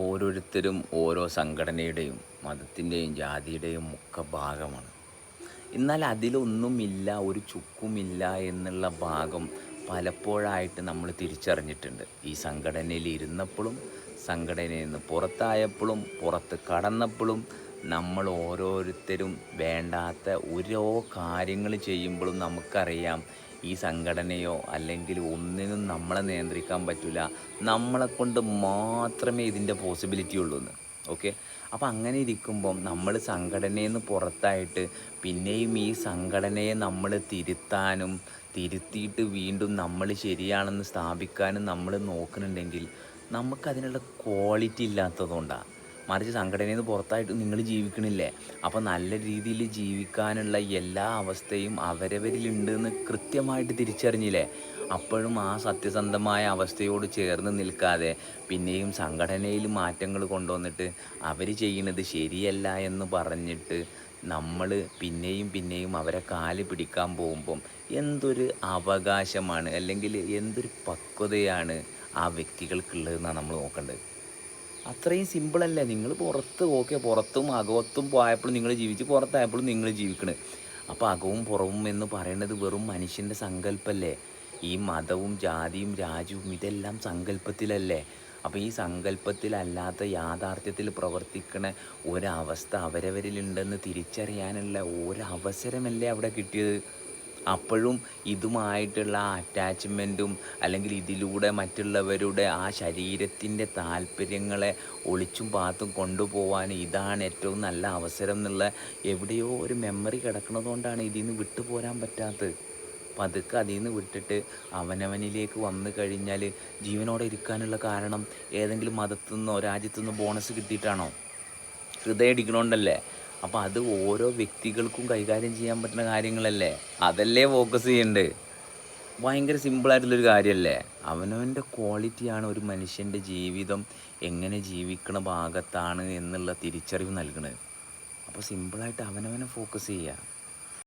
ഓരോരുത്തരും ഓരോ സംഘടനയുടെയും മതത്തിൻ്റെയും ജാതിയുടെയും ഒക്കെ ഭാഗമാണ്. എന്നാൽ അതിലൊന്നുമില്ല, ഒരു ചുക്കുമില്ല എന്നുള്ള ഭാഗം പലപ്പോഴായിട്ട് നമ്മൾ തിരിച്ചറിഞ്ഞിട്ടുണ്ട്. ഈ സംഘടനയിൽ ഇരുന്നപ്പോഴും സംഘടനയിൽ നിന്ന് പുറത്തായപ്പോഴും പുറത്ത് കടന്നപ്പോഴും നമ്മൾ ഓരോരുത്തരും വേണ്ടാത്ത ഓരോ കാര്യങ്ങൾ ചെയ്യുമ്പോഴും നമുക്കറിയാം ഈ സംഘടനയോ അല്ലെങ്കിൽ ഒന്നിനും നമ്മളെ നിയന്ത്രിക്കാൻ പറ്റില്ല, നമ്മളെക്കൊണ്ട് മാത്രമേ ഇതിൻ്റെ പോസിബിലിറ്റി ഉള്ളൂ എന്ന്. ഓക്കെ, അപ്പോൾ അങ്ങനെ ഇരിക്കുമ്പം നമ്മൾ സംഘടനയിൽ നിന്ന് പുറത്തായിട്ട് പിന്നെയും ഈ സംഘടനയെ നമ്മൾ തിരുത്താനും തിരുത്തിയിട്ട് വീണ്ടും നമ്മൾ ശരിയാണെന്ന് സ്ഥാപിക്കാനും നമ്മൾ നോക്കുന്നുണ്ടെങ്കിൽ നമുക്കതിനുള്ള ക്വാളിറ്റി ഇല്ലാത്തതുകൊണ്ടാണ്. മറിച്ച് സംഘടനയിൽ നിന്ന് പുറത്തായിട്ട് നിങ്ങൾ ജീവിക്കണില്ലേ, അപ്പോൾ നല്ല രീതിയിൽ ജീവിക്കാനുള്ള എല്ലാ അവസ്ഥയും അവരവരിലുണ്ടെന്ന് കൃത്യമായിട്ട് തിരിച്ചറിഞ്ഞില്ലേ. അപ്പോഴും ആ സത്യസന്ധമായ അവസ്ഥയോട് ചേർന്ന് നിൽക്കാതെ പിന്നെയും സംഘടനയിൽ മാറ്റങ്ങൾ കൊണ്ടുവന്നിട്ട് അവർ ചെയ്യുന്നത് ശരിയല്ല എന്ന് പറഞ്ഞിട്ട് നമ്മൾ പിന്നെയും അവരെ കാല് പിടിക്കാൻ പോകുമ്പം എന്തൊരു അവകാശമാണ് അല്ലെങ്കിൽ എന്തൊരു പക്വതയാണ് ആ വ്യക്തികൾക്കുള്ളതെന്നാണ് നമ്മൾ നോക്കേണ്ടത്. അത്രയും സിമ്പിളല്ലേ. നിങ്ങൾ പുറത്ത് പുറത്തും അകത്തും പോയപ്പോഴും നിങ്ങൾ ജീവിച്ച്, പുറത്തായപ്പോഴും നിങ്ങൾ ജീവിക്കണ്. അപ്പോൾ അകവും പുറവും എന്ന് പറയുന്നത് വെറും മനുഷ്യൻ്റെ സങ്കല്പമല്ലേ. ഈ മതവും ജാതിയും രാജ്യവും ഇതെല്ലാം സങ്കല്പത്തിലല്ലേ. അപ്പോൾ ഈ സങ്കല്പത്തിലല്ലാത്ത യാഥാർത്ഥ്യത്തിൽ പ്രവർത്തിക്കണ ഒരവസ്ഥ അവരവരിലുണ്ടെന്ന് തിരിച്ചറിയാനുള്ള ഒരവസരമല്ലേ അവിടെ കിട്ടിയത്. അപ്പോഴും ഇതുമായിട്ടുള്ള അറ്റാച്ച്മെൻറ്റും അല്ലെങ്കിൽ ഇതിലൂടെ മറ്റുള്ളവരുടെ ആ ശരീരത്തിൻ്റെ താല്പര്യങ്ങളെ ഒളിച്ചും പാത്തും കൊണ്ടുപോകാൻ ഇതാണ് ഏറ്റവും നല്ല അവസരം എന്നുള്ള എവിടെയോ ഒരു മെമ്മറി കിടക്കുന്നതുകൊണ്ടാണ് ഇതിൽ നിന്ന് വിട്ടുപോരാൻ പറ്റാത്തത്. പതുക്കെ അതിൽ നിന്ന് വിട്ടിട്ട് അവനവനിലേക്ക് വന്നു കഴിഞ്ഞാൽ ജീവനോടെ ഇരിക്കാനുള്ള കാരണം ഏതെങ്കിലും മതത്തു നിന്നോ രാജ്യത്തു നിന്നോ ബോണസ് കിട്ടിയിട്ടാണോ? ഹൃദയം ഇടിക്കണോണ്ടല്ലേ. അപ്പോൾ അത് ഓരോ വ്യക്തികൾക്കും കൈകാര്യം ചെയ്യാൻ പറ്റുന്ന കാര്യങ്ങളല്ലേ, അതല്ലേ ഫോക്കസ് ചെയ്യേണ്ടത്. ഭയങ്കര സിമ്പിളായിട്ടുള്ളൊരു കാര്യമല്ലേ. അവനവൻ്റെ ക്വാളിറ്റിയാണ് ഒരു മനുഷ്യൻ്റെ ജീവിതം എങ്ങനെ ജീവിക്കണ ഭാഗത്താണ് എന്നുള്ള തിരിച്ചറിവ് നൽകുന്നത്. അപ്പോൾ സിമ്പിളായിട്ട് അവനവനെ ഫോക്കസ് ചെയ്യുക.